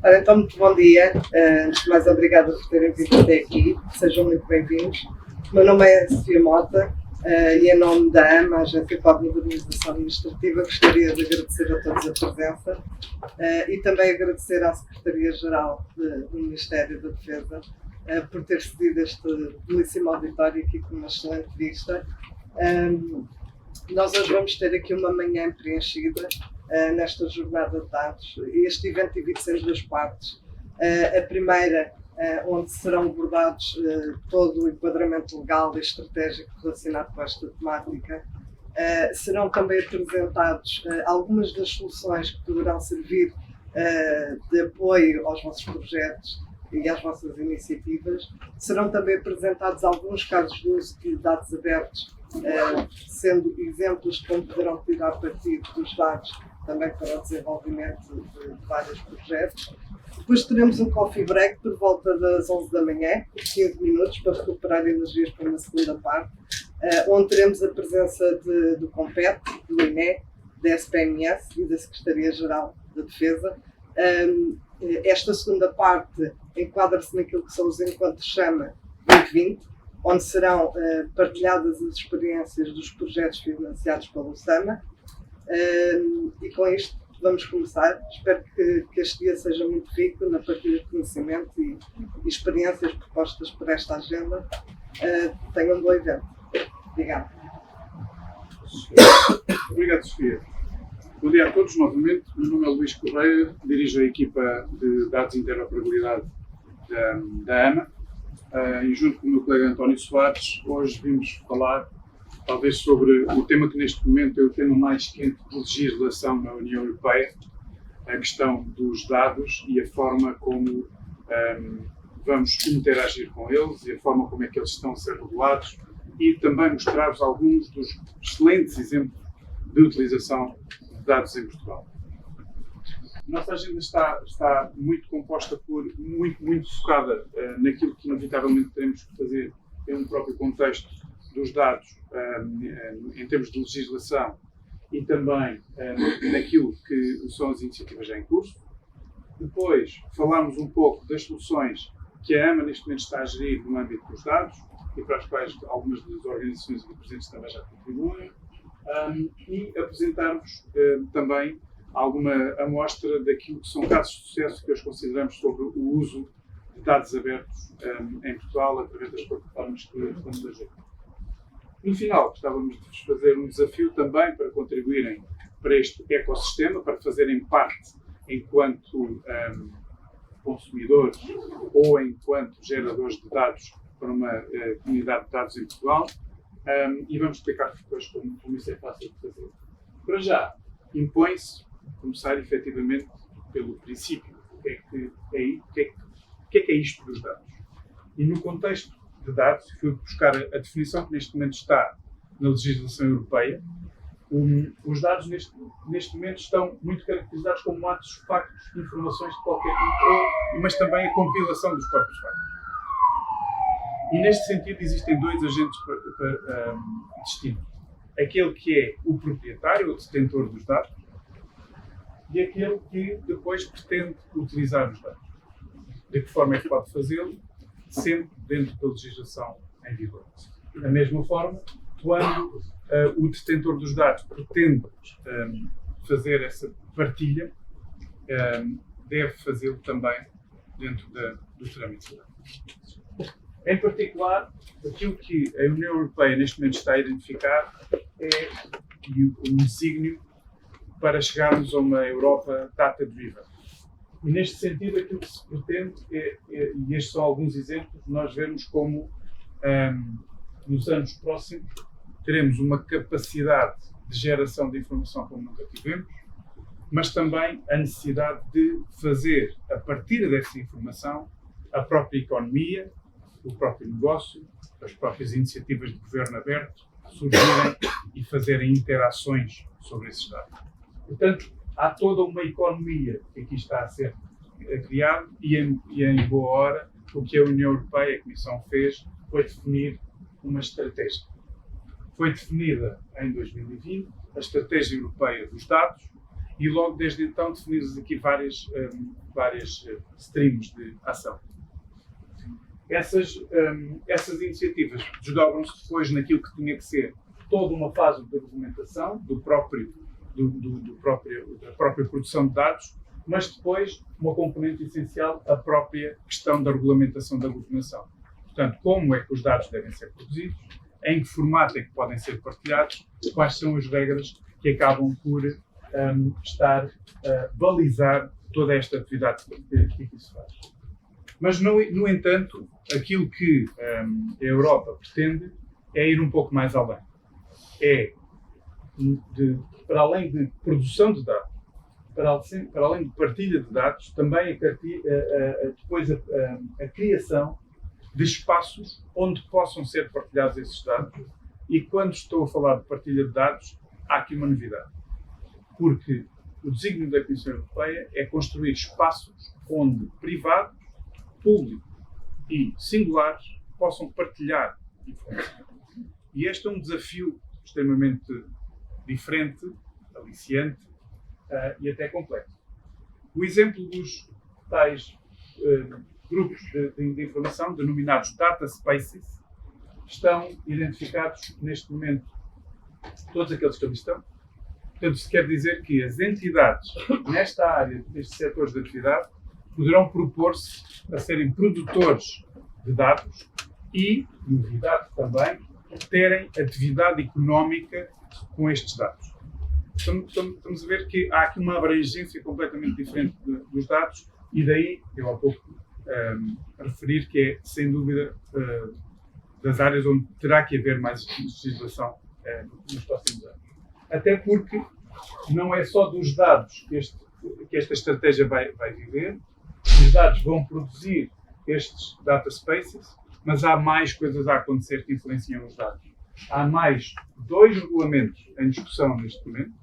Ora, então, muito bom dia. Antes de mais, obrigada por terem vindo até aqui. Sejam muito bem-vindos. O meu nome é Sofia Mota e, em nome da AMA, Agência para a Modernização Administrativa, gostaria de agradecer a todos a presença e também agradecer à Secretaria-Geral do Ministério da Defesa por ter cedido este belíssimo auditório aqui com uma excelente vista. Nós hoje vamos ter aqui uma manhã preenchida nesta jornada de dados. Este evento divide-se em duas partes. A primeira, onde serão abordados todo o enquadramento legal e estratégico relacionado com esta temática. Serão também apresentados algumas das soluções que poderão servir de apoio aos vossos projetos e às vossas iniciativas. Serão também apresentados alguns casos de uso de dados abertos, sendo exemplos de como poderão tirar partido dos dados também para o desenvolvimento de vários projetos. Depois teremos um coffee break por volta das 11 da manhã, 15 minutos, para recuperar energias para uma segunda parte, onde teremos a presença do COMPET, do INE, da SPMS e da Secretaria-Geral da Defesa. Esta segunda parte enquadra-se naquilo que são os encontros-chama 2020, onde serão partilhadas as experiências dos projetos financiados pelo SAMA. E com isto vamos começar. Espero que este dia seja muito rico na partilha de conhecimento e experiências propostas por esta agenda. Tenham um bom evento. Obrigado. Obrigado, Sofia. Bom dia a todos novamente. O meu nome é Luís Correia, dirijo a equipa de dados de interoperabilidade da AMA e junto com o meu colega António Soares, hoje vimos falar talvez sobre o tema que neste momento é o tema mais quente de legislação na União Europeia, a questão dos dados e a forma como vamos interagir com eles e a forma como é que eles estão a ser regulados e também mostrar-vos alguns dos excelentes exemplos de utilização de dados em Portugal. A nossa agenda está muito composta muito focada naquilo que inevitavelmente teremos que fazer em um próprio contexto dos dados em termos de legislação e também naquilo que são as iniciativas já em curso. Depois falamos um pouco das soluções que a AMA neste momento está a gerir no âmbito dos dados e para as quais algumas das organizações aqui presentes também já contribuem e apresentarmos também alguma amostra daquilo que são casos de sucesso que nós consideramos sobre o uso de dados abertos em Portugal através das plataformas que estamos a gerir. No final, gostávamos de vos fazer um desafio também para contribuírem para este ecossistema, para fazerem parte enquanto consumidores ou enquanto geradores de dados para uma comunidade de dados em Portugal e vamos explicar depois como isso é fácil de fazer. Para já, impõe-se começar efetivamente pelo princípio. O que é isto dos dados? E no contexto de dados, fui buscar a definição que neste momento está na legislação europeia. Os dados neste momento estão muito caracterizados como atos, factos, informações de qualquer tipo, mas também a compilação dos próprios factos. E neste sentido existem dois agentes distintos. Aquele que é o proprietário, o detentor dos dados, e aquele que depois pretende utilizar os dados. De que forma é que pode fazê-lo? Sempre dentro da legislação em vigor. Da mesma forma, quando o detentor dos dados pretende fazer essa partilha, deve fazê-lo também dentro dos trâmites legais. Em particular, aquilo que a União Europeia neste momento está a identificar é um desígnio para chegarmos a uma Europa data-driven. E neste sentido, aquilo que se pretende e estes são alguns exemplos, nós vemos como nos anos próximos teremos uma capacidade de geração de informação como nunca tivemos, mas também a necessidade de fazer, a partir dessa informação, a própria economia, o próprio negócio, as próprias iniciativas de governo aberto surgirem e fazerem interações sobre esses dados. Portanto, há toda uma economia que aqui está a ser criada e em boa hora o que a União Europeia, a Comissão fez, foi definir uma estratégia. Foi definida em 2020 a Estratégia Europeia dos Dados e logo desde então definimos aqui várias streams de ação. Essas iniciativas desdobram-se depois naquilo que tinha que ser toda uma fase de regulamentação da própria produção de dados, mas depois uma componente essencial, a própria questão da regulamentação da governação. Portanto, como é que os dados devem ser produzidos, em que formato é que podem ser partilhados, quais são as regras que acabam por estar a balizar toda esta atividade que se faz. Mas, no entanto, aquilo que a Europa pretende é ir um pouco mais além. Para além de produção de dados, para além de partilha de dados, também depois a criação de espaços onde possam ser partilhados esses dados. E quando estou a falar de partilha de dados, há aqui uma novidade. Porque o desígnio da Comissão Europeia é construir espaços onde privados, públicos e singulares possam partilhar informação. E este é um desafio extremamente diferente, aliciante e até complexo. O exemplo dos tais grupos de informação, denominados data spaces, estão identificados neste momento, todos aqueles que ali estão. Portanto, isso quer dizer que as entidades nesta área, nestes setores de atividade, poderão propor-se a serem produtores de dados e, novidade também, terem atividade económica com estes dados. Estamos a ver que há aqui uma abrangência completamente diferente dos dados e daí, eu há pouco referir que é, sem dúvida, das áreas onde terá que haver mais legislação nos próximos anos. Até porque não é só dos dados que esta estratégia vai viver, os dados vão produzir estes data spaces, mas há mais coisas a acontecer que influenciam os dados. Há mais 2 regulamentos em discussão neste momento.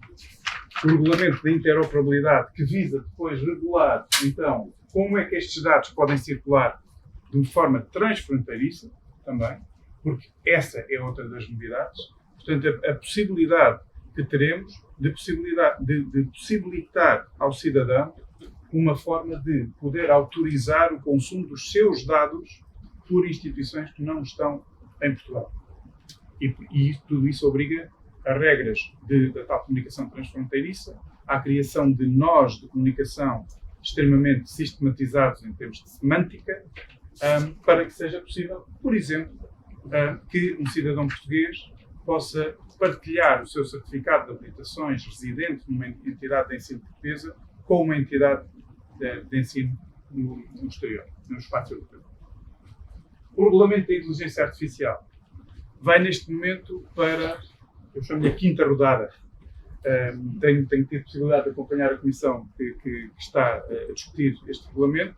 O regulamento da interoperabilidade, que visa depois regular, então, como é que estes dados podem circular de uma forma transfronteiriça, também, porque essa é outra das novidades. Portanto, a possibilidade que teremos de possibilitar ao cidadão uma forma de poder autorizar o consumo dos seus dados por instituições que não estão em Portugal. E tudo isso obriga a regras da tal comunicação transfronteiriça, à criação de nós de comunicação extremamente sistematizados em termos de semântica, para que seja possível, por exemplo, que um cidadão português possa partilhar o seu certificado de habilitações residente numa entidade de ensino portuguesa com uma entidade de ensino no exterior, no espaço europeu. O regulamento da inteligência artificial vai neste momento para, eu chamo-lhe a 5ª rodada. Tenho tido possibilidade de acompanhar a comissão que está a discutir este regulamento.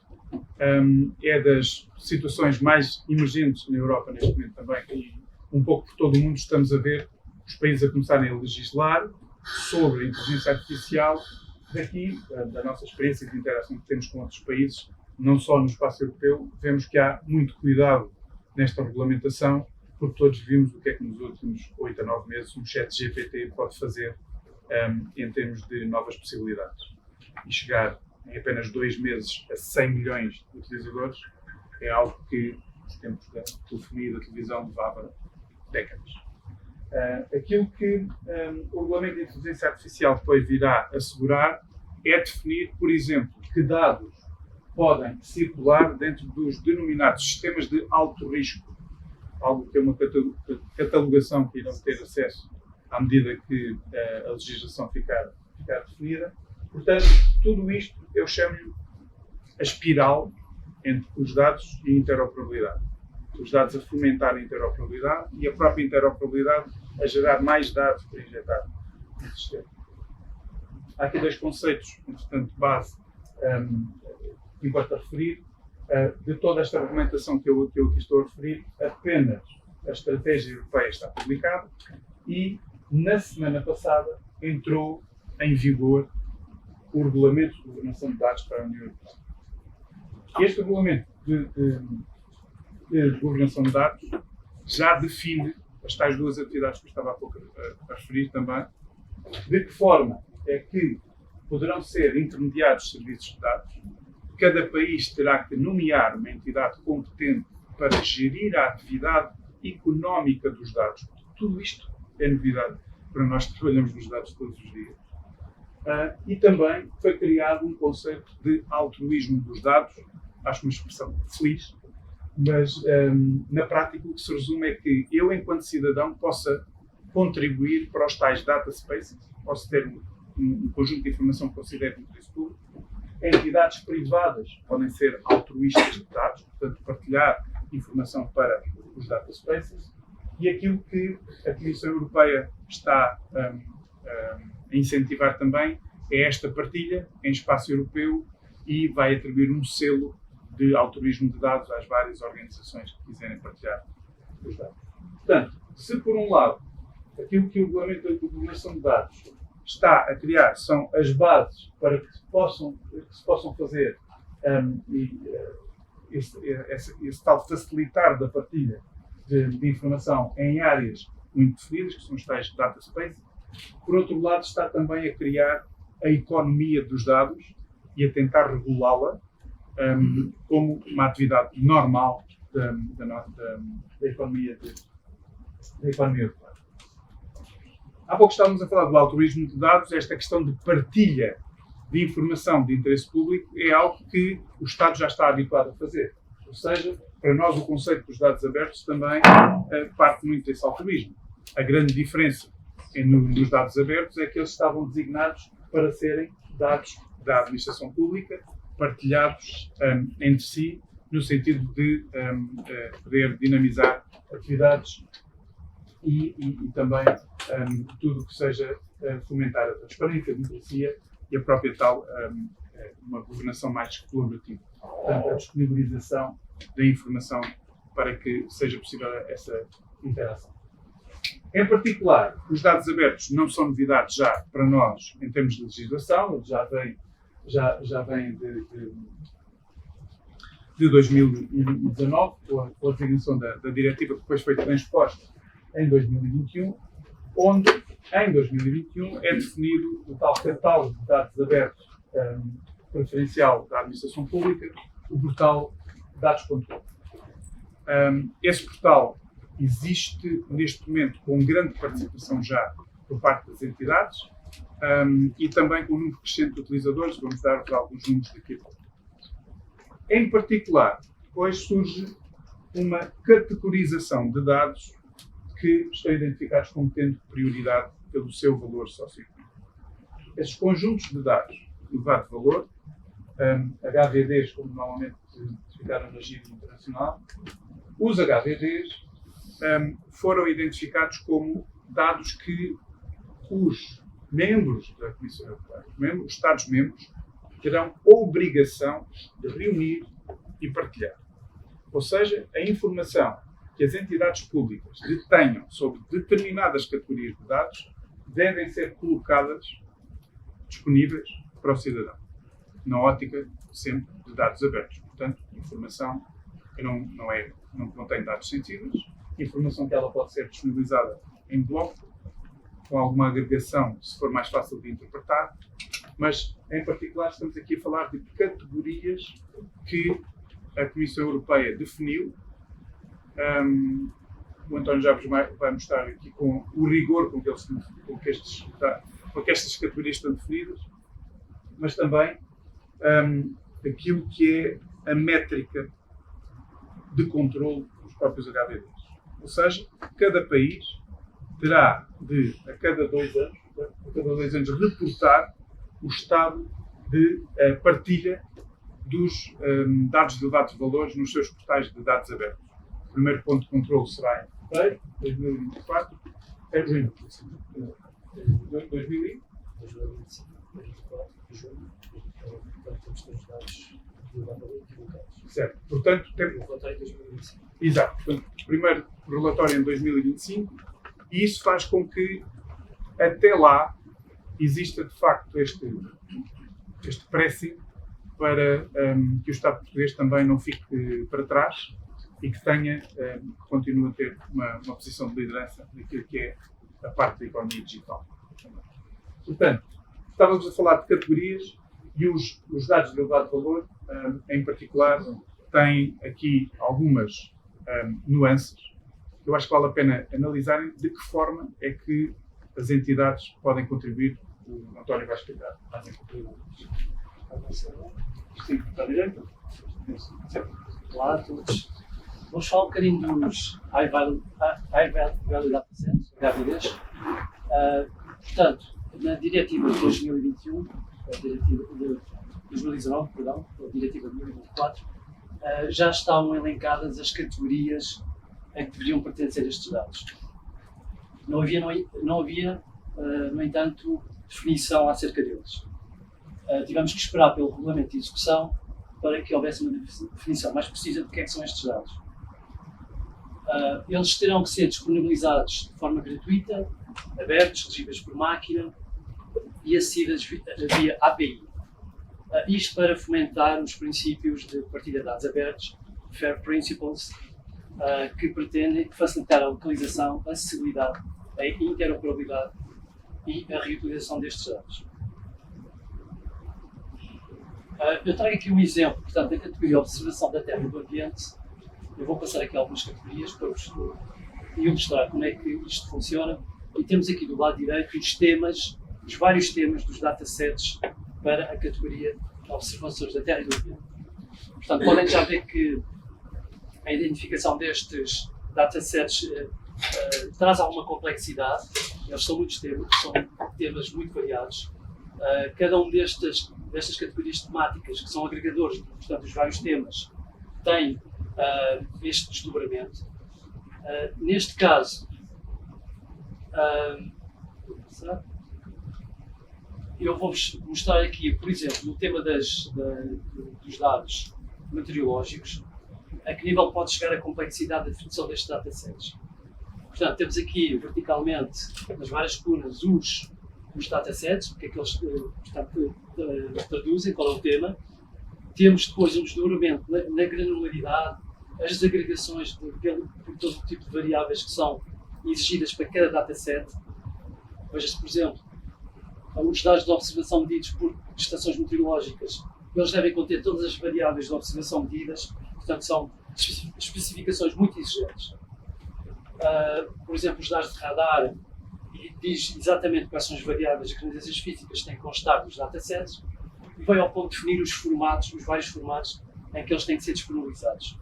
É das situações mais emergentes na Europa neste momento também, e um pouco por todo o mundo estamos a ver os países a começarem a legislar sobre a inteligência artificial daqui, da nossa experiência de interação que temos com outros países, não só no espaço europeu, vemos que há muito cuidado nesta regulamentação, porque todos vimos o que é que nos últimos 8 a 9 meses um ChatGPT pode fazer em termos de novas possibilidades. E chegar em apenas 2 meses a 100 milhões de utilizadores é algo que nos tempos da telefonia e da televisão levava décadas. Aquilo que o regulamento de inteligência artificial depois virá assegurar é definir, por exemplo, que dados podem circular dentro dos denominados sistemas de alto risco, algo que é uma catalogação que irão ter acesso à medida que a legislação ficar definida. Portanto, tudo isto eu chamo-lhe a espiral entre os dados e a interoperabilidade. Os dados a fomentar a interoperabilidade e a própria interoperabilidade a gerar mais dados para injetar no sistema. Há aqui 2 conceitos, portanto, base que importa referir. De toda esta argumentação que eu aqui estou a referir, apenas a estratégia europeia está publicada e, na semana passada, entrou em vigor o Regulamento de Governação de Dados para a União Europeia. Este Regulamento de Governação de Dados já define as tais 2 atividades que eu estava há pouco a referir também, de que forma é que poderão ser intermediados de serviços de dados. Cada país terá que nomear uma entidade competente para gerir a atividade económica dos dados. Tudo isto é novidade para nós que trabalhamos nos dados todos os dias. E também foi criado um conceito de altruísmo dos dados, acho uma expressão feliz, mas na prática o que se resume é que eu, enquanto cidadão, possa contribuir para os tais data spaces, posso ter um conjunto de informação que considero de interesse público. Entidades privadas podem ser altruístas de dados, portanto, partilhar informação para os data spaces. E aquilo que a Comissão Europeia está a incentivar também é esta partilha em espaço europeu e vai atribuir um selo de altruísmo de dados às várias organizações que quiserem partilhar os dados. Portanto, se por um lado aquilo que o Regulamento de Coordenação de Dados está a criar são as bases para que se possam fazer esse tal facilitar da partilha de informação em áreas muito definidas, que são os tais data spaces. Por outro lado, está também a criar a economia dos dados e a tentar regulá-la como uma atividade normal da economia dos dados. Há pouco estávamos a falar do altruísmo de dados. Esta questão de partilha de informação de interesse público é algo que o Estado já está habituado a fazer. Ou seja, para nós o conceito dos dados abertos também parte muito desse altruísmo. A grande diferença nos dados abertos é que eles estavam designados para serem dados da administração pública, partilhados entre si, no sentido de poder dinamizar atividades e também tudo o que seja fomentar a transparência, a democracia e a própria tal uma governação mais colaborativa. Portanto, a disponibilização da informação para que seja possível essa interação. Em particular, os dados abertos não são novidades já para nós em termos de legislação, eles já vêm de 2019, com a designação da diretiva que depois foi transposta em 2021, onde em 2021 é definido o tal catálogo de dados abertos preferencial da administração pública, o portal dados.gov. Esse portal existe neste momento com grande participação já por parte das entidades e também com um número crescente de utilizadores. Vamos dar alguns números daqui a pouco. Em particular, depois surge uma categorização de dados que estão identificados como tendo prioridade pelo seu valor socioeconómico. Esses conjuntos de dados de elevado valor, HVDs, como normalmente ficaram na gíria internacional, os HVDs foram identificados como dados que os membros da Comissão Europeia, os Estados-membros, terão obrigação de reunir e partilhar. Ou seja, a informação que as entidades públicas detenham sobre determinadas categorias de dados devem ser colocadas disponíveis para o cidadão, na ótica sempre de dados abertos. Portanto, informação que não contém dados sensíveis, informação que ela pode ser disponibilizada em bloco, com alguma agregação, se for mais fácil de interpretar, mas, em particular, estamos aqui a falar de categorias que a Comissão Europeia definiu. O António já vos vai mostrar aqui com o rigor com que estas categorias estão definidas, mas também aquilo que é a métrica de controle dos próprios HVDs. Ou seja, cada país terá de, a cada 2 anos, reportar o estado de partilha dos dados de elevados valores nos seus portais de dados abertos. O primeiro ponto de controle será em fevereiro de 2024, é junho. 2025, 2024, junho, temos os dados de elevado valor divulgados. Certo. Portanto, temos o relatório em 2025. Exato. Portanto, o primeiro relatório em 2025, e isso faz com que, até lá, exista de facto este pressing para que o Estado português também não fique para trás e que continue a ter uma posição de liderança naquilo que é a parte da economia digital. Portanto, estávamos a falar de categorias e os dados de elevado valor, em particular, têm aqui algumas nuances que eu acho que vale a pena analisarem de que forma é que as entidades podem contribuir. O António vai explicar. Sim, está direito? Olá a todos. Vamos falar um bocadinho dos High Value Data Sets, HVDs. Portanto, na Diretiva de 2021, a Diretiva de 2019, perdão, a Diretiva de 2024, já estavam elencadas as categorias a que deveriam pertencer estes dados. Não havia, no entanto, definição acerca deles. Tivemos que esperar pelo regulamento de execução para que houvesse uma definição mais precisa do que é que são estes dados. Eles terão que ser disponibilizados de forma gratuita, abertos, legíveis por máquina e acessíveis via API. Isto para fomentar os princípios de partilha de dados abertos, FAIR Principles, que pretendem facilitar a localização, a acessibilidade, a interoperabilidade e a reutilização destes dados. Eu trago aqui um exemplo, portanto, da categoria de observação da Terra e do Ambiente. Eu vou passar aqui algumas categorias para vos ilustrar como é que isto funciona. E temos aqui do lado direito os vários temas dos datasets para a categoria de observações da Terra e do Ambiente. Portanto, podem já ver que a identificação destes datasets traz alguma complexidade. Eles são muitos temas, são temas muito variados. Cada um destas categorias temáticas, que são agregadores, portanto, dos vários temas, tem este desdobramento. Neste caso, eu vou-vos mostrar aqui, por exemplo, no tema dos dados meteorológicos, a que nível pode chegar a complexidade da definição destes datasets. Portanto, temos aqui verticalmente, nas várias colunas, os datasets, o que é que eles traduzem, qual é o tema. Temos depois um desdobramento na granularidade, as desagregações por todo o tipo de variáveis que são exigidas para cada dataset. Veja-se, por exemplo, os dados de observação medidos por estações meteorológicas, eles devem conter todas as variáveis de observação medidas, portanto são especificações muito exigentes. Por exemplo, os dados de radar diz exatamente quais são as variáveis e características físicas que têm que constar nos datasets e vai ao ponto de definir os vários formatos em que eles têm que ser disponibilizados.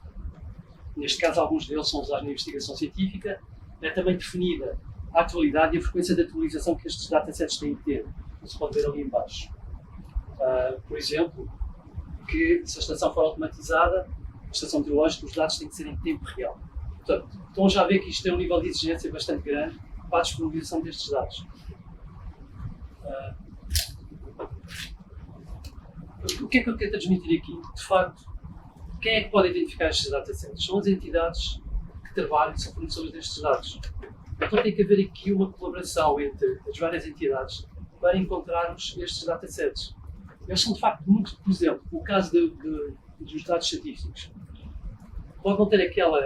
Neste caso, alguns deles são usados na investigação científica. É também definida a atualidade e a frequência de atualização que estes datasets têm que ter. Se pode ver ali em baixo. Por exemplo, que se a estação for automatizada, a estação meteorológica, os dados têm que ser em tempo real. Portanto, estão já a ver que isto tem um nível de exigência bastante grande para a disponibilização destes dados. O que é que eu quero transmitir aqui? De facto, quem é que pode identificar estes datasets? São as entidades que trabalham e são fornecedores destes dados. Então tem que haver aqui uma colaboração entre as várias entidades para encontrarmos estes datasets. Eles são de facto muito, por exemplo, o caso dos dados estatísticos. Pode não ter aquela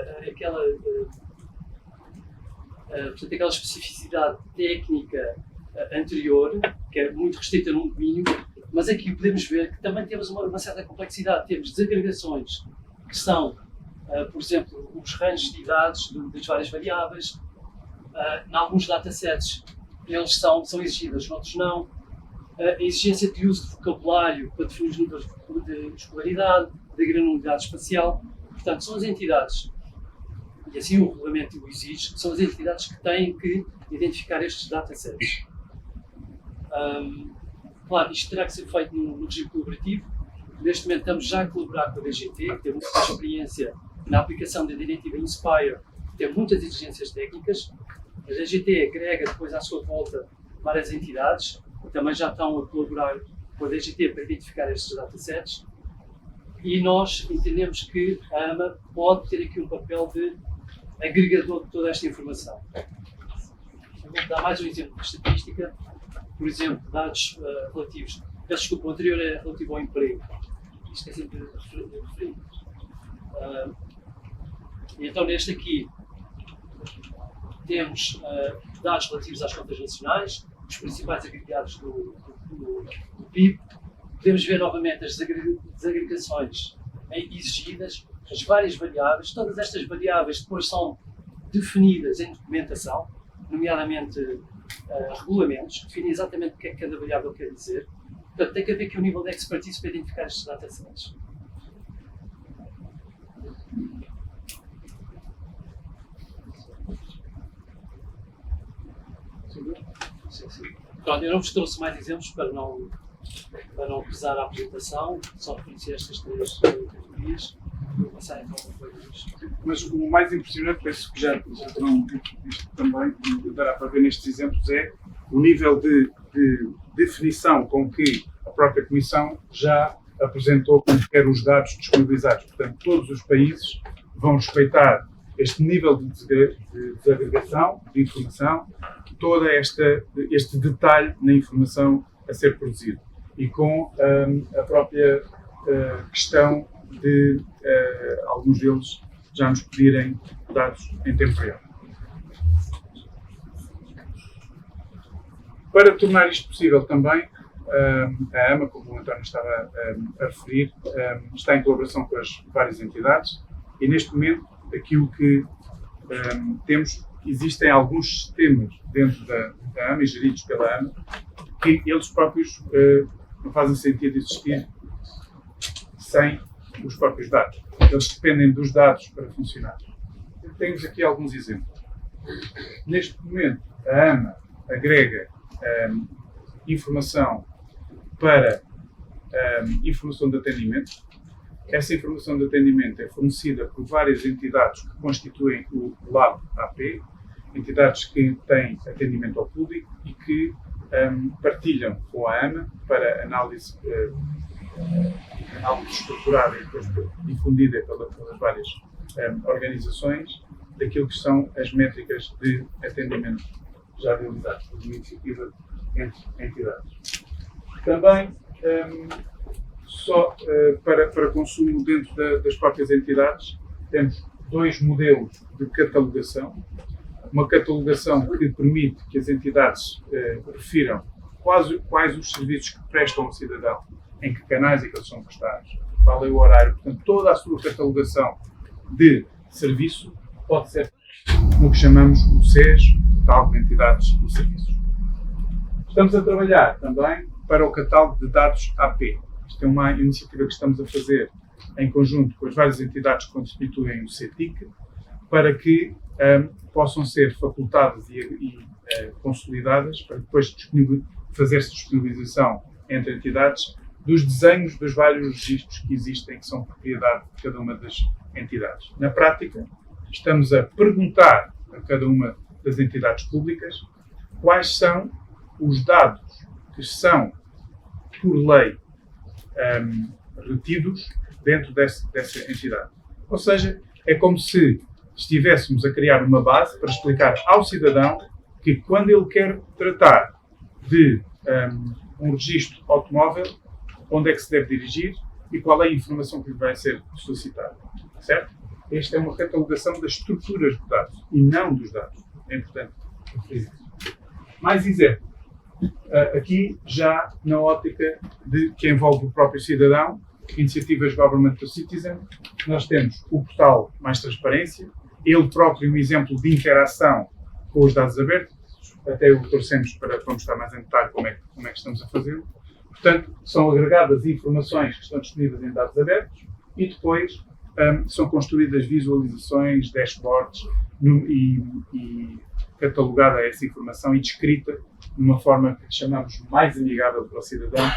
especificidade técnica anterior, que é muito restrita num domínio, mas aqui podemos ver que também temos uma certa complexidade. Temos desagregações que são, por exemplo, os ranges de idades das várias variáveis. Em alguns datasets eles são exigidos, noutros não. A exigência de uso de vocabulário para definir os níveis de escolaridade, de granularidade espacial. Portanto, são as entidades, e assim o regulamento o exige, são as entidades que têm que identificar estes datasets. Claro, isto terá que ser feito no regime colaborativo. Neste momento estamos já a colaborar com a DGT, que tem muita experiência na aplicação da diretiva Inspire, que tem muitas exigências técnicas. A DGT agrega depois à sua volta várias entidades, que também já estão a colaborar com a DGT para identificar estes datasets. E nós entendemos que a AMA pode ter aqui um papel de agregador de toda esta informação. Eu vou dar mais um exemplo de estatística. Por exemplo, dados relativos. Desculpa, o anterior é relativo ao emprego. Isto é sempre referido. Então, neste aqui, temos dados relativos às contas nacionais, os principais agregados do PIB. Podemos ver novamente as desagregações exigidas, as várias variáveis. Todas estas variáveis depois são definidas em documentação, nomeadamente regulamentos, que definem exatamente o que é que cada variável quer dizer. Portanto, tem que haver aqui um nível de expertise para identificar estes datasets. Pronto, eu não vos trouxe mais exemplos para não pesar a apresentação, só reconhecer estas três categorias. Vou passar então para isto. Mas o mais impressionante, penso que já terão visto também, e dará para ver nestes exemplos, é o nível de definição com que a própria Comissão já apresentou como quer os dados disponibilizados. Portanto, todos os países vão respeitar este nível de desagregação de informação, todo este detalhe na informação a ser produzido. E com a própria questão de alguns deles já nos pedirem dados em tempo real. Para tornar isto possível também, a AMA, como o António estava a referir, está em colaboração com as várias entidades e neste momento aquilo que temos, existem alguns sistemas dentro da AMA e geridos pela AMA que eles próprios não fazem sentido existir sem os próprios dados. Eles dependem dos dados para funcionar. Temos aqui alguns exemplos. Neste momento, a AMA agrega informação para informação de atendimento. Essa informação de atendimento é fornecida por várias entidades que constituem o Lab AP, entidades que têm atendimento ao público e que partilham com a AMA para análise estruturada e depois difundida pelas várias organizações daquilo que são as métricas de atendimento já realizados por uma iniciativa entre entidades. Também, para consumo dentro das próprias entidades, temos dois modelos de catalogação. Uma catalogação que permite que as entidades refiram quais os serviços que prestam ao cidadão, em que canais é que eles são prestados, qual é o horário. Portanto, toda a sua catalogação de serviço pode ser no que chamamos o SES, Catálogo de Entidades e Serviços. Estamos a trabalhar também para o catálogo de dados AP. Isto é uma iniciativa que estamos a fazer em conjunto com as várias entidades que constituem o CETIC, para que possam ser facultadas e consolidadas, para depois fazer-se disponibilização entre entidades dos desenhos dos vários registros que existem, que são propriedade de cada uma das entidades. Na prática, estamos a perguntar a cada uma das entidades públicas quais são os dados que são, por lei, retidos dentro dessa entidade. Ou seja, é como se estivéssemos a criar uma base para explicar ao cidadão que quando ele quer tratar de um registro automóvel, onde é que se deve dirigir e qual é a informação que lhe vai ser solicitada. Certo? Esta é uma catalogação das estruturas de dados e não dos dados. É importante referir isso. Mais exemplo. Aqui já na ótica que envolve o próprio cidadão, iniciativas Government to Citizen, nós temos o portal Mais Transparência, ele próprio um exemplo de interação com os dados abertos, até o trouxemos para mostrar mais em detalhe como é que estamos a fazê-lo. Portanto, são agregadas informações que estão disponíveis em dados abertos e depois são construídas visualizações, dashboards e catalogada essa informação e descrita de uma forma que chamamos mais amigável para o cidadão,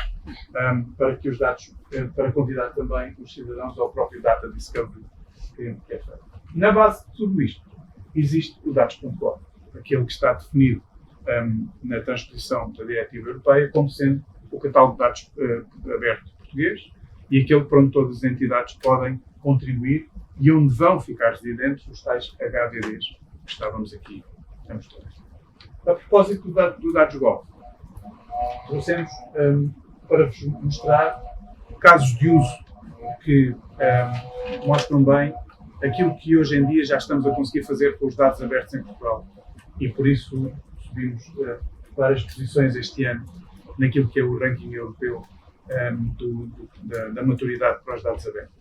para que os dados, para convidar também os cidadãos ao próprio Data Discovery que é feito. Na base de tudo isto, existe o dados.gov, aquele que está definido na transposição da Diretiva Europeia como sendo o catálogo de dados aberto português e aquele para onde todas as entidades podem contribuir e onde vão ficar residentes os tais HDDs que estávamos aqui a mostrar. A propósito do Dados.gov, trouxemos para vos mostrar casos de uso que mostram bem aquilo que hoje em dia já estamos a conseguir fazer com os dados abertos em Portugal. E por isso subimos várias posições este ano naquilo que é o ranking europeu da maturidade para os dados abertos.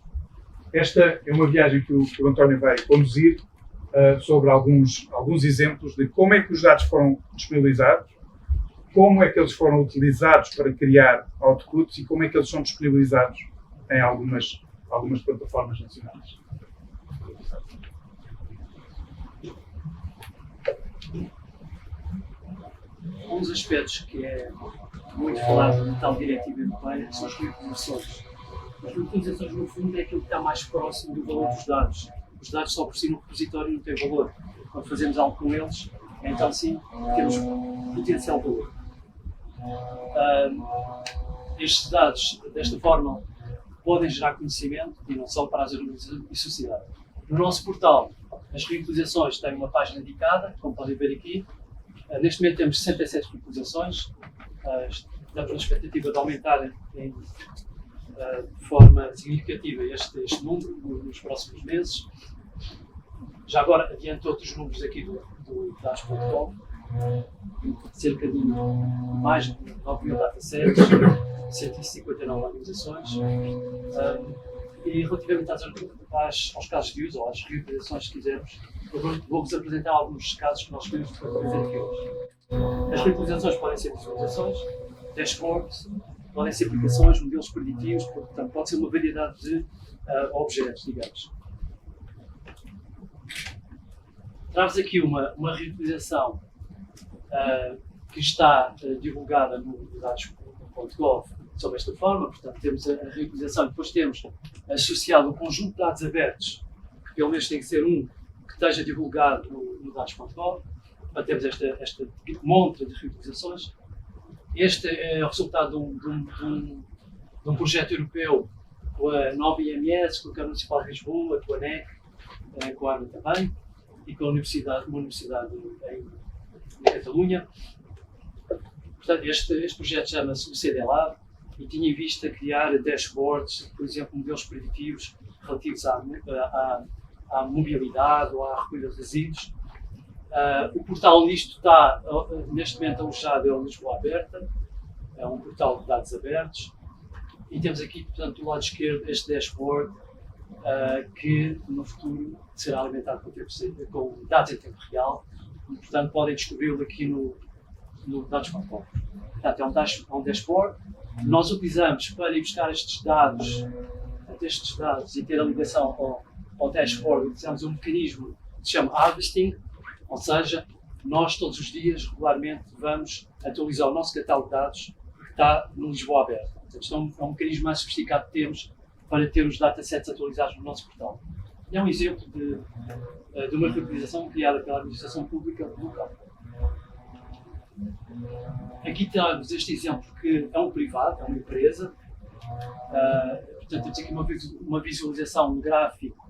Esta é uma viagem que o António vai conduzir sobre alguns exemplos de como é que os dados foram disponibilizados, como é que eles foram utilizados para criar outputs e como é que eles são disponibilizados em algumas plataformas nacionais. Um dos aspectos que é muito falado na tal diretiva europeia são as reutilizações. As reutilizações, no fundo, é aquilo que está mais próximo do valor dos dados. Os dados só por si no repositório não têm valor. Quando fazemos algo com eles, então sim, temos potencial valor. Estes dados, desta forma, podem gerar conhecimento e não só para as organizações e sociedade. No nosso portal, as reutilizações têm uma página dedicada, como podem ver aqui. Neste momento temos 67 reutilizações. Estamos na expectativa de aumentar de forma significativa este número nos próximos meses. Já agora adianto outros números aqui do dados.com, cerca de mais de 9 mil datasets, 159 organizações. E relativamente aos casos de uso, ou às reutilizações, se quisermos, eu vou-vos apresentar alguns casos que nós escolhemos para trazer aqui hoje. As reutilizações podem ser visualizações, dashboards, podem ser aplicações, modelos preditivos, portanto, pode ser uma variedade de objetos, digamos. Trago-vos aqui uma reutilização que está divulgada no dados.gov sob esta forma, portanto, temos a reutilização e depois temos associado um conjunto de dados abertos, que pelo menos tem que ser um que esteja divulgado no dados.gov, para termos esta montra de reutilizações. Este é o resultado de um projeto europeu com a nova IMS, com a Câmara Municipal de Lisboa, com a NEC, com a ANA também, e com uma universidade em Catalunha. Portanto, este projeto chama-se o CD Lab e tinha em vista criar dashboards, por exemplo, modelos preditivos relativos à mobilidade ou à recolha de resíduos. O portal nisto está, neste momento, alojado em Lisboa Aberta, é um portal de dados abertos, e temos aqui, portanto, do lado esquerdo, este dashboard, que no futuro será alimentado com dados em tempo real, e, portanto, podem descobri-lo aqui no dados.com. Portanto, é um dashboard que nós utilizamos para ir buscar estes dados e ter a ligação ao dashboard. Utilizamos um mecanismo que se chama harvesting, ou seja, nós todos os dias, regularmente, vamos atualizar o nosso catálogo de dados que está no Lisboa Aberta. Portanto, é um mecanismo mais sofisticado que temos para ter os datasets atualizados no nosso portal. É um exemplo de uma reutilização criada pela administração pública local. Aqui temos este exemplo que é um privado, é uma empresa. Portanto, temos aqui uma visualização, um gráfico.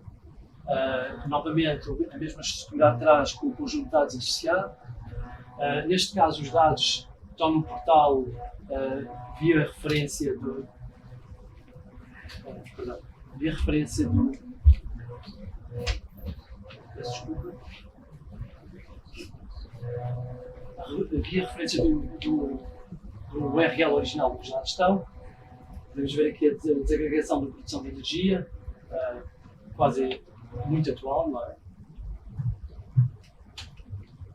Novamente, a mesma estrutura atrás com o conjunto de dados associado. Neste caso, os dados estão no portal via referência do. Peço desculpa. Via referência do URL original dos dados estão. Podemos ver aqui a desagregação da produção de energia, quase muito atual, não é?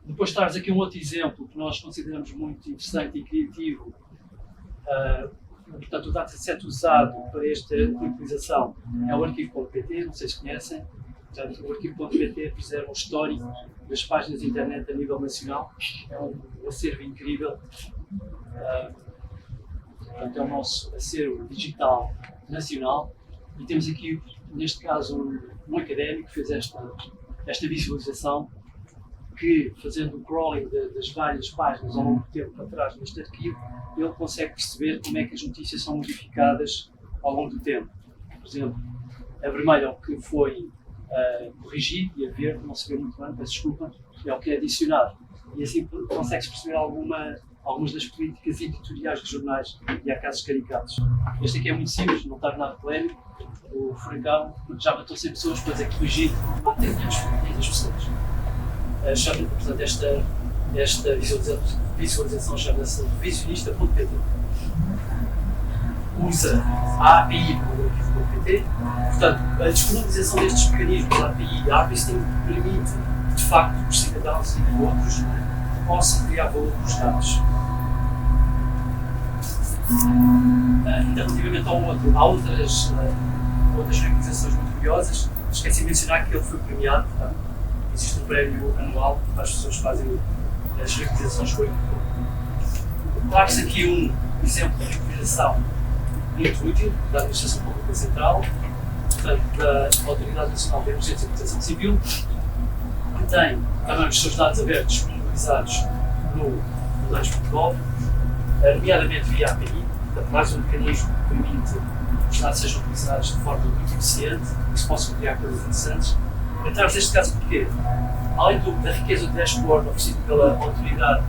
Depois traz aqui um outro exemplo que nós consideramos muito interessante e criativo. Portanto, o dataset usado para esta utilização é o arquivo.pt, não sei se conhecem. Portanto, o arquivo.pt preserva um histórico das páginas de internet a nível nacional. É um acervo incrível. Portanto, é o nosso acervo digital nacional. E temos aqui, neste caso, um académico que fez esta visualização, que, fazendo o crawling das várias páginas ao longo do tempo para trás neste arquivo, ele consegue perceber como é que as notícias são modificadas ao longo do tempo. Por exemplo, a vermelha é o que foi corrigido e a verde, não se vê muito bem, peço desculpa, é o que é adicionado. E assim consegue-se perceber algumas das políticas editoriais dos jornais e há casos caricatos. Este aqui é muito simples, não está nada polémico. O furacão já matou 100 pessoas, depois é corrigido, mata 500 pessoas. Portanto, esta visualização visualização chama-se revisionista.pt. Usa a API do arquivo.pt, portanto, a disponibilização destes mecanismos, a API Harvesting, permite, de facto, que os cidadãos e outros possam criar valor com os dados. Relativamente ao outro, há outras realizações muito curiosas. Esqueci de mencionar que ele foi premiado, portanto, existe um prémio anual para as pessoas que fazem as realizações com ele. Trago-se aqui um exemplo de realização muito útil da Administração Pública Central, portanto, da Autoridade Nacional de Emergência e Proteção Civil, que tem também os seus dados abertos disponibilizados no dados.gov, nomeadamente via API, portanto, mais um mecanismo que permite que os dados sejam utilizados de forma muito eficiente e que se possam criar coisas interessantes. Entramos neste caso porque, além da riqueza do dashboard oferecido pela autoridade,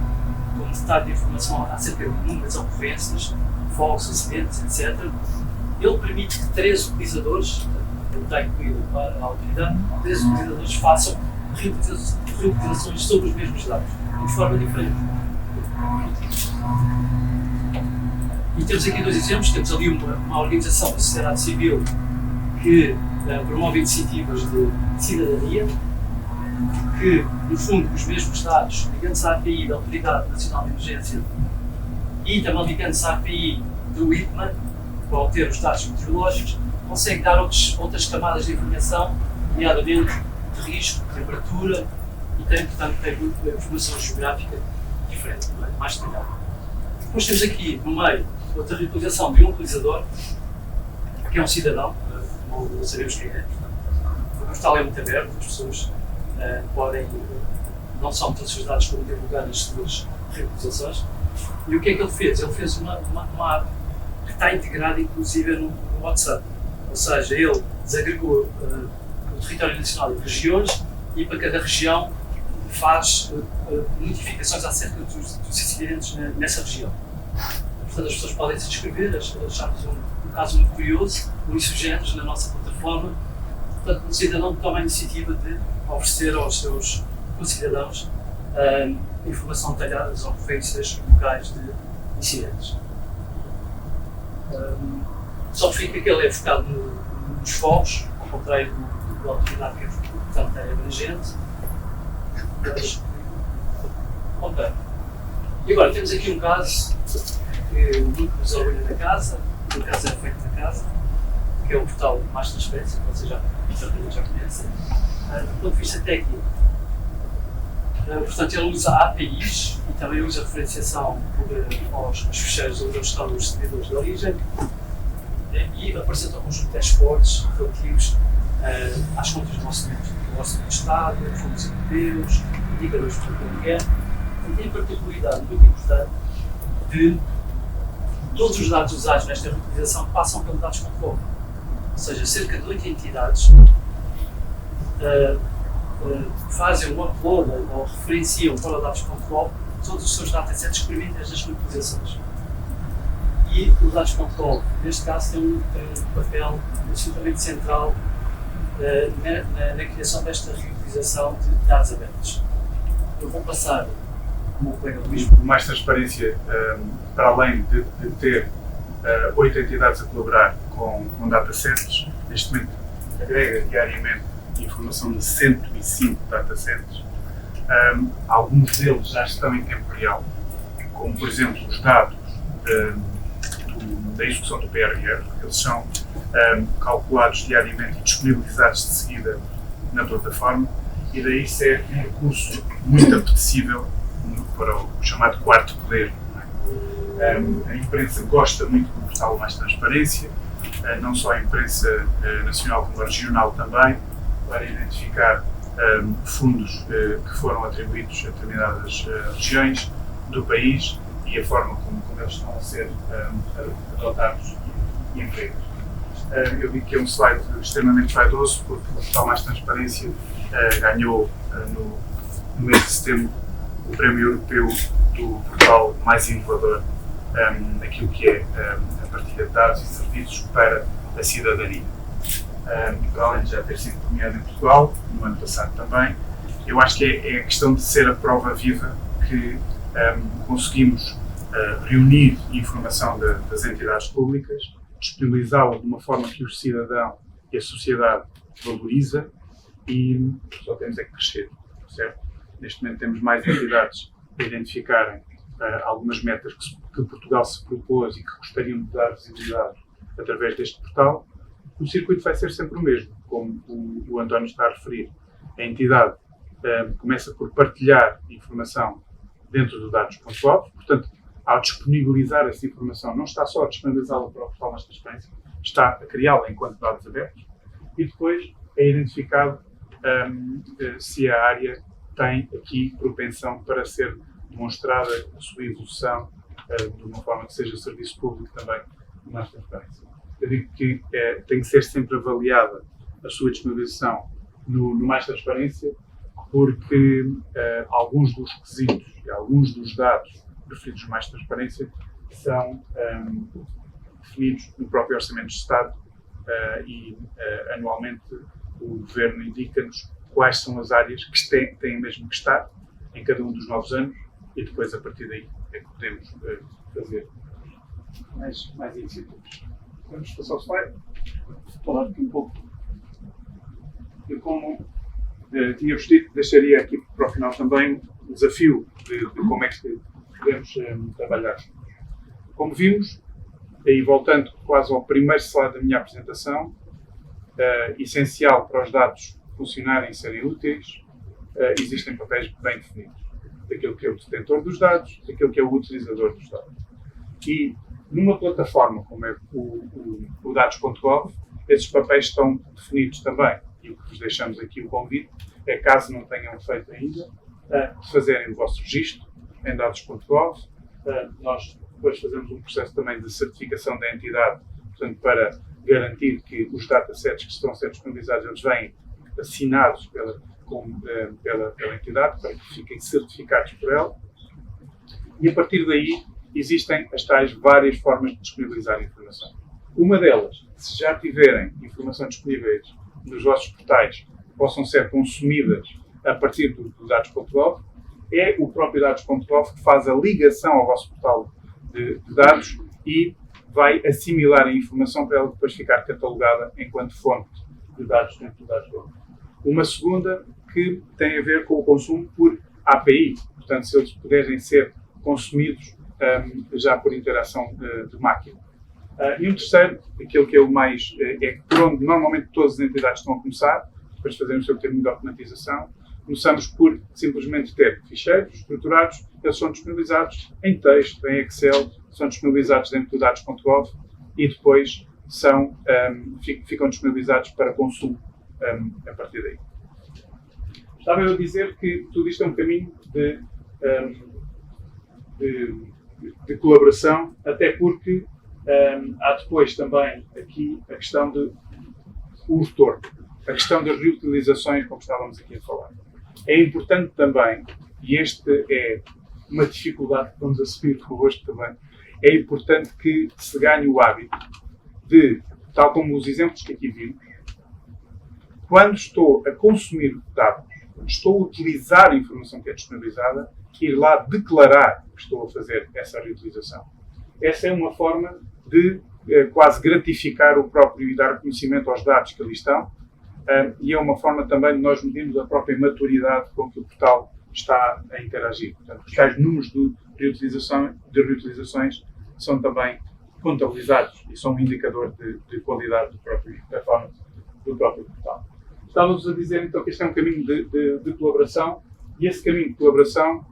com detalhe de informação acerca de números, ocorrências, fogos, acidentes, etc., ele permite que 3 utilizadores, ele está incluído para a autoridade, 3 utilizadores façam reutilizações sobre os mesmos dados, de forma diferente. E temos aqui 2 exemplos. Temos ali uma organização da sociedade civil que promove iniciativas de cidadania, que, no fundo, os mesmos dados, ligando-se à API da Autoridade Nacional de Emergência e também ligando-se à API do IPMA, para obter os dados meteorológicos, consegue dar outras camadas de informação, nomeadamente de risco, de temperatura, e tem, portanto, informação geográfica diferente, mais detalhada. Depois temos aqui, no meio, outra reutilização de um utilizador, que é um cidadão, não sabemos quem é. O portal é muito aberto, as pessoas podem não só meter os seus dados, como divulgar as suas reutilizações. E o que é que ele fez? Ele fez uma app que está integrada, inclusive, no WhatsApp. Ou seja, ele desagregou o território nacional em regiões e para cada região faz notificações acerca dos incidentes nessa região. Portanto, as pessoas podem se inscrever, achamos um caso muito curioso, muito sugeridos na nossa plataforma. Portanto, o cidadão toma a iniciativa de oferecer aos seus concidadãos informação detalhada das ocorrências locais de incidentes. Só fica que ele é focado nos fogos, ao contrário da autoridade que é, portanto, é abrangente. Ok. E agora temos aqui um caso que muito nos orgulha na casa, o caso é feito na casa, que é o portal Mais Transparência, que vocês já conhecem. Do ponto de vista técnico, portanto, ele usa APIs e também usa referenciação aos ficheiros onde estão os servidores de origem e apresenta um conjunto de dashboards relativos às contas do orçamento do Estado, fundos europeus, indicadores de PNR, e tem a particularidade muito importante de todos os dados usados nesta reutilização passam pelo dados.gov. Ou seja, cerca de 8 entidades fazem um upload ou referenciam para o dados.gov todos os seus datasets que permitem estas reutilizações. E o dados.gov, neste caso, tem um papel absolutamente central na criação desta reutilização de dados abertos. Eu vou passar como o colega Luís. Mais transparência, para além de ter 8 entidades a colaborar com datasets, neste momento agrega diariamente informação de 105 datasets. Alguns deles já estão em tempo real, como por exemplo os dados da execução do PRR, eles são calculados diariamente e disponibilizados de seguida na plataforma, e daí isso é um recurso muito apetecível para o chamado quarto poder. A imprensa gosta muito do portal Mais Transparência, não só a imprensa nacional como a regional também, para identificar fundos que foram atribuídos a determinadas regiões do país e a forma como eles estão a ser adotados e entregues. Eu digo que é um slide extremamente vaidoso, porque o portal Mais Transparência ganhou no mês de setembro o Prémio Europeu do portal mais inovador naquilo que é a partilha de dados e serviços para a cidadania. Para além de já ter sido premiado em Portugal, no ano passado também, eu acho que é a questão de ser a prova viva que conseguimos reunir informação das entidades públicas, disponibilizá-la de uma forma que o cidadão e a sociedade valoriza e só temos é que crescer, certo? Neste momento temos mais entidades a identificarem algumas metas que Portugal se propôs e que gostariam de dar visibilidade através deste portal. O circuito vai ser sempre o mesmo, como o António está a referir. A entidade começa por partilhar informação dentro do dados.gov, portanto, ao disponibilizar essa informação, não está só a disponibilizá-la para o portal Mais Transparência, está a criá-la enquanto dados abertos e depois é identificado se a área tem aqui propensão para ser demonstrada a sua evolução de uma forma que seja serviço público também de mais transparência. Eu digo que tem que ser sempre avaliada a sua disponibilização no Mais Transparência, porque alguns dos requisitos e alguns dos dados referidos no Mais Transparência são definidos no próprio Orçamento de Estado e anualmente o Governo indica-nos quais são as áreas que têm mesmo que estar em cada um dos novos anos e depois a partir daí é que podemos fazer mais iniciativas. Vamos passar o slide, falar aqui um pouco de como tinha-vos dito, deixaria aqui para o final também o desafio de como é que podemos trabalhar. Como vimos, aí voltando quase ao primeiro slide da minha apresentação, essencial para os dados funcionarem e serem úteis, existem papéis bem definidos. Daquilo que é o detentor dos dados, daquilo que é o utilizador dos dados. E numa plataforma como é o dados.gov, esses papéis estão definidos também. E o que vos deixamos aqui o convite é, caso não tenham feito ainda, de fazerem o vosso registro em dados.gov. Nós depois fazemos um processo também de certificação da entidade, portanto, para garantir que os datasets que estão a ser disponibilizados, eles vêm assinados pela entidade, para que fiquem certificados por ela. E a partir daí existem as tais várias formas de disponibilizar informação. Uma delas, se já tiverem informação disponíveis nos vossos portais, possam ser consumidas a partir do dados.gov, é o próprio dados.gov que faz a ligação ao vosso portal de dados e vai assimilar a informação para ela depois ficar catalogada enquanto fonte de dados dentro do dados.gov. Uma segunda que tem a ver com o consumo por API, portanto, se eles puderem ser consumidos já por interação de máquina. E um terceiro, aquele que é o mais, por onde normalmente todas as entidades estão a começar, depois de fazerem o seu termo de automatização, começamos por simplesmente ter ficheiros estruturados, eles são disponibilizados em texto, em Excel, são disponibilizados dentro do dados.gov e depois ficam disponibilizados para consumo a partir daí. Estava eu a dizer que tudo isto é um caminho de colaboração, até porque há depois também aqui a questão do retorno, a questão das reutilizações, como estávamos aqui a falar. É importante também, e esta é uma dificuldade que vamos assumir convosco também, é importante que se ganhe o hábito de, tal como os exemplos que aqui vimos, quando estou a consumir dados, quando estou a utilizar a informação que é disponibilizada, ir lá declarar que estou a fazer essa reutilização. Essa é uma forma de quase gratificar o próprio e dar reconhecimento aos dados que ali estão, e é uma forma também de nós medirmos a própria maturidade com que o portal está a interagir. Portanto, os tais números de reutilizações são também contabilizados e são um indicador de qualidade do próprio performance do próprio portal. Estávamos a dizer então que este é um caminho de colaboração, e esse caminho de colaboração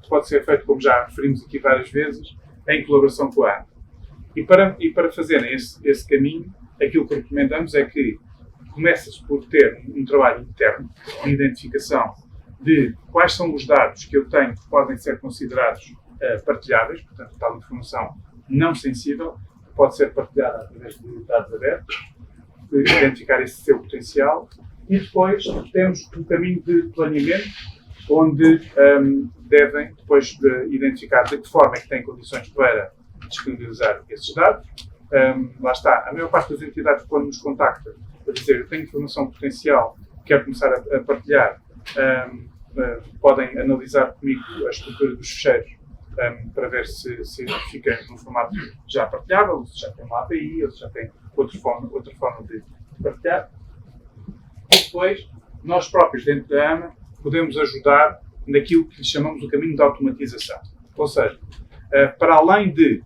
pode ser feito, como já referimos aqui várias vezes, em colaboração com a AMA. E para fazerem esse caminho, aquilo que recomendamos é que começa-se por ter um trabalho interno de identificação de quais são os dados que eu tenho que podem ser considerados partilháveis, portanto, tal informação não sensível, que pode ser partilhada através de dados abertos, de identificar esse seu potencial, e depois temos um caminho de planeamento, onde devem depois identificar de que forma é que têm condições para disponibilizar esses dados. Lá está, a maior parte das entidades quando nos contacta a dizer eu tenho informação potencial, quero começar a partilhar, podem analisar comigo a estrutura dos ficheiros para ver se fica num formato já partilhável, se já tem uma API ou se já tem outra forma de partilhar. E depois, nós próprios, dentro da AMA, podemos ajudar naquilo que chamamos o caminho de automatização. Ou seja, para além de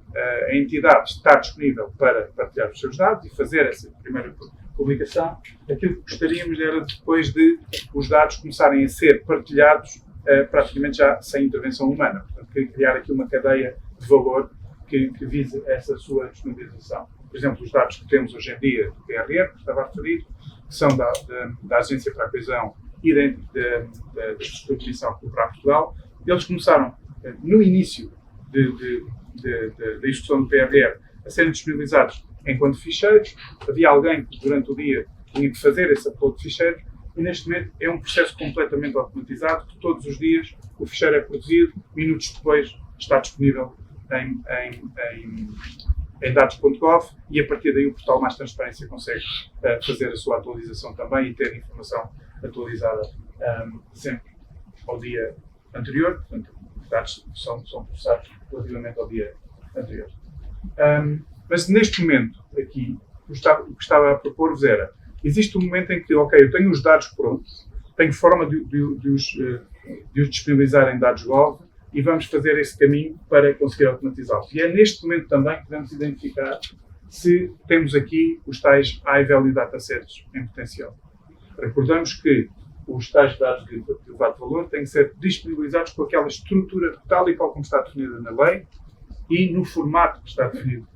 a entidade estar disponível para partilhar os seus dados e fazer essa primeira publicação, aquilo que gostaríamos era depois de os dados começarem a ser partilhados praticamente já sem intervenção humana. Portanto, criar aqui uma cadeia de valor que vise essa sua disponibilização. Por exemplo, os dados que temos hoje em dia do PRR, que estava a referir, que são da Agência para a Coesão e da Distribuição para Portugal, eles começaram, no início da execução do PRR, a serem disponibilizados enquanto ficheiros. Havia alguém que durante o dia tinha que fazer esse upload de ficheiros e neste momento é um processo completamente automatizado que todos os dias o ficheiro é produzido, minutos depois está disponível em dados.gov e a partir daí o portal Mais Transparência consegue fazer a sua atualização também e ter informação atualizada sempre ao dia anterior. Portanto, os dados são processados relativamente ao dia anterior. Mas neste momento, aqui, o que estava a propor-vos era, existe um momento em que, ok, eu tenho os dados prontos, tenho forma de os disponibilizar em dados.gov e vamos fazer esse caminho para conseguir automatizá-los. E é neste momento também que vamos identificar se temos aqui os tais High Value Datasets em potencial. Recordamos que os tais dados de elevado valor têm que ser disponibilizados com aquela estrutura tal e qual como está definida na lei e no formato que está definido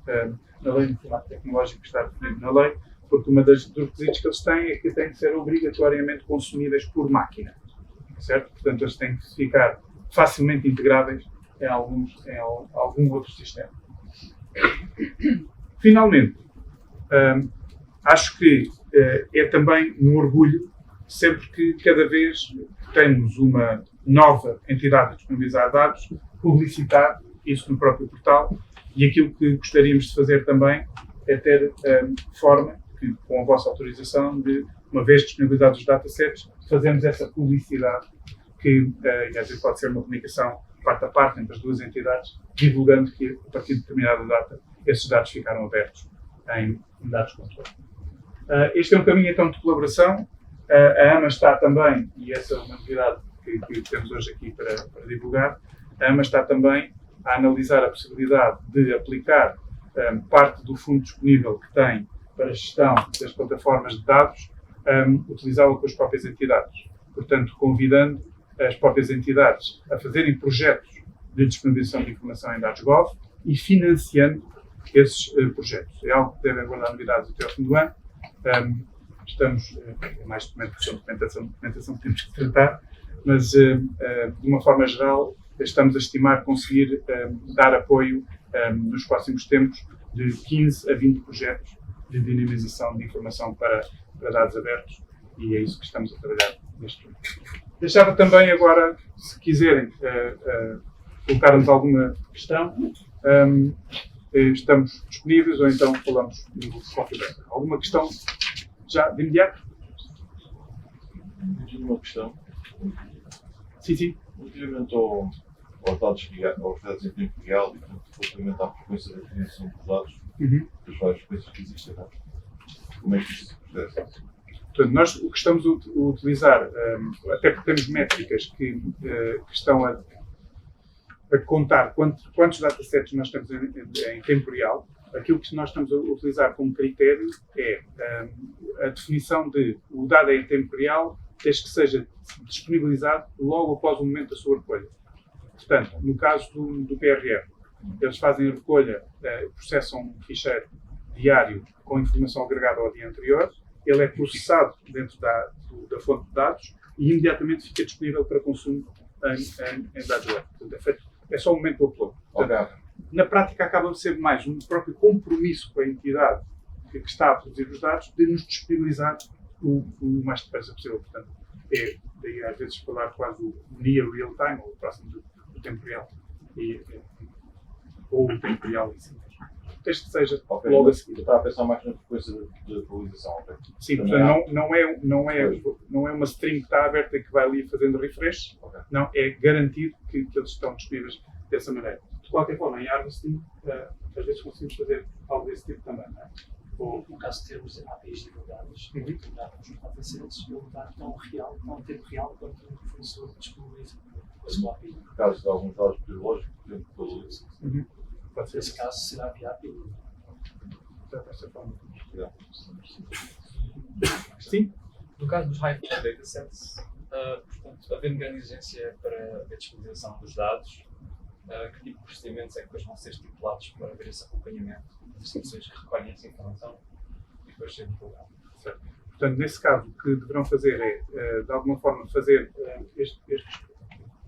na lei, no formato tecnológico que está definido na lei, porque uma dos requisitos que eles têm é que têm que ser obrigatoriamente consumíveis por máquina, certo? Portanto, eles têm que ficar facilmente integráveis em algum outro sistema. Finalmente, acho que é também um orgulho sempre que cada vez temos uma nova entidade a disponibilizar dados, publicitar isso no próprio portal e aquilo que gostaríamos de fazer também é ter forma, que, com a vossa autorização, de, uma vez disponibilizados os datasets, fazermos essa publicidade que às vezes pode ser uma comunicação parte a parte entre as duas entidades, divulgando que a partir de determinada data esses dados ficaram abertos em dados.gov. Este é um caminho então de colaboração. A AMA está também, e essa é uma novidade que temos hoje aqui para divulgar, a AMA está também a analisar a possibilidade de aplicar parte do fundo disponível que tem para a gestão das plataformas de dados, utilizá-la com as próprias entidades. Portanto, convidando as próprias entidades a fazerem projetos de disponibilização de informação em dados.gov e financiando esses projetos. É algo que deve aguardar novidades até ao fim do ano. Estamos, mais documentação que temos que tratar, mas de uma forma geral estamos a estimar conseguir dar apoio nos próximos tempos de 15 a 20 projetos de dinamização de informação para dados abertos e é isso que estamos a trabalhar neste momento. Deixava também agora, se quiserem colocar-nos alguma questão, estamos disponíveis ou então falamos no coffee break. Alguma questão já de imediato? Eu tinha uma questão. Sim. Relativamente aos dados em tempo real e relativamente à frequência da criação dos dados, das várias frequências que existem, não? Como é que isto se processa? Portanto, nós o que estamos a utilizar, até porque temos métricas que estão a contar quantos datasets nós temos em tempo real, aquilo que nós estamos a utilizar como critério é a definição de o dado é em tempo real, desde que seja disponibilizado logo após o momento da sua recolha. Portanto, no caso do PRR, eles fazem a recolha, processam um ficheiro diário com informação agregada ao dia anterior, ele é processado dentro da fonte de dados e imediatamente fica disponível para consumo em dados web. Portanto, é só o momento do upload. Portanto, na prática, acaba de ser mais um próprio compromisso com a entidade que está a produzir os dados de nos disponibilizar o mais depressa possível. Portanto, é daí às vezes falar quase o near real time, ou próximo do tempo real. Ou o tempo real em si. desde que seja Ok, logo a mas eu seguir. estava a pensar mais na frequência de atualização. Ok? Sim, Também portanto, não é uma string que está aberta e que vai ali fazendo refresh. Ok. Não, é garantido que eles estão disponíveis dessa maneira. De qualquer forma, em harvesting, às vezes conseguimos fazer algo desse tipo também. Não é? Ou, No caso de termos APIs divulgadas, Uhum. divulgadas nos datasets, ele dá tão real, tão tempo real quanto o fornecedor disponibiliza a sua API. por causa de alguns dados biológicos, por exemplo, pode ser Nesse caso, será via API. dessa forma. Yeah. Sim, No caso dos high level datasets, portanto, havendo grande exigência para a disponibilização dos dados, que tipo de procedimentos é que depois vão ser estipulados para ver esse acompanhamento das instituições que recolhem essa informação e depois ser divulgado? certo. Portanto, nesse caso, o que deverão fazer é, de alguma forma, fazer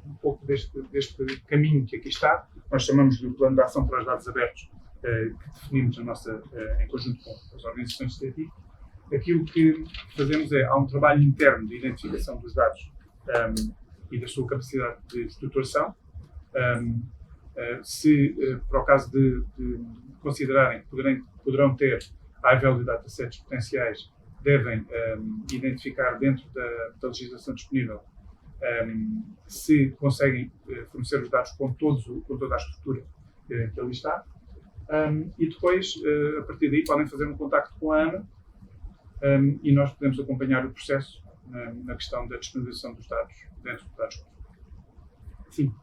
um pouco deste caminho que aqui está. Nós chamamos de plano de ação para os dados abertos, que definimos em conjunto com as organizações de TTI. Aquilo que fazemos há um trabalho interno de identificação dos dados e da sua capacidade de estruturação. Se, para o caso de considerarem que poderão ter high value datasets potenciais, devem identificar dentro da legislação disponível se conseguem fornecer os dados com toda a estrutura que ali está. E depois, a partir daí, podem fazer um contacto com a AMA e nós podemos acompanhar o processo na questão da disponibilização dos dados dentro dos dados. Sim.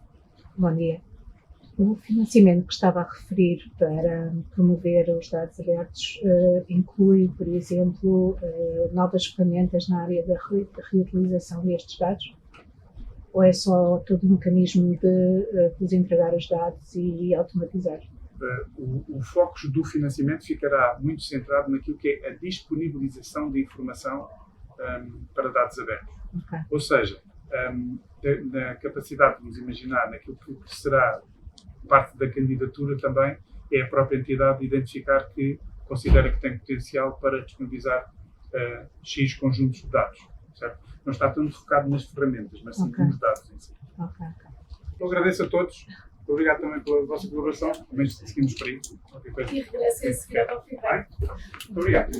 Bom dia. O financiamento que estava a referir para promover os dados abertos inclui, por exemplo, novas ferramentas na área da reutilização destes dados? Ou é só todo o mecanismo de vos entregar os dados e automatizar? O foco do financiamento ficará muito centrado naquilo que é a disponibilização de informação para dados abertos. Okay. Ou seja, na capacidade de nos imaginar naquilo que será parte da candidatura também é a própria entidade identificar que considera que tem potencial para disponibilizar X conjuntos de dados. Certo? Não está tanto focado nas ferramentas, mas sim nos dados em si. Okay. Eu agradeço a todos. Obrigado também pela vossa colaboração. Também seguimos por aí. Qualquer coisa. E regressem a seguir ao feedback. Muito obrigado.